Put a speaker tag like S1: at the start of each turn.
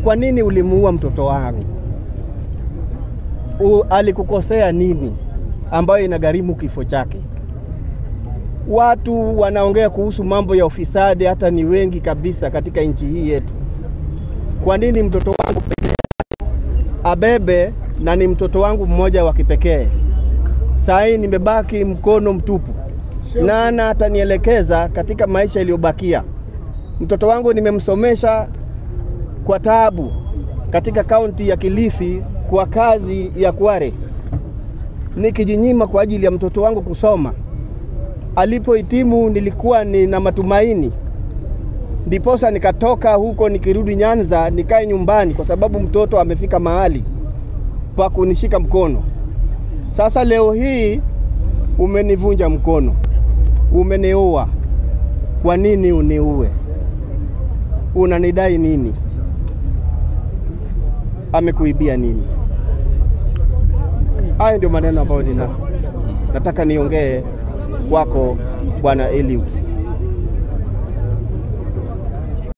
S1: Kwa nini ulimuua mtoto wangu? Alikukosea nini ambayo inagharimu kifo chake? Watu wanaongea kuhusu mambo ya ufisadi hata ni wengi kabisa katika nchi hii yetu. Kwa nini mtoto wangu pekee abebe, na ni mtoto wangu mmoja wa kipekee? Sasa nimebaki mkono mtupu. Nana atanielekeza katika maisha iliyobakia. Mtoto wangu nimemsomesha kwa taabu katika kaunti ya Kilifi kwa kazi ya Kware, nikijinyima kwa ajili ya mtoto wangu kusoma. Alipohitimu nilikuwa nina matumaini, ndiposa nikatoka huko nikirudi Nyanza nikae nyumbani, kwa sababu mtoto amefika mahali pa kunishika mkono. Sasa leo hii umenivunja mkono, umeniua. Kwa nini uniue? Unanidai nini? Amekuibia nini? Haya ndio maneno ambayo nataka niongee kwako Bwana Eliud.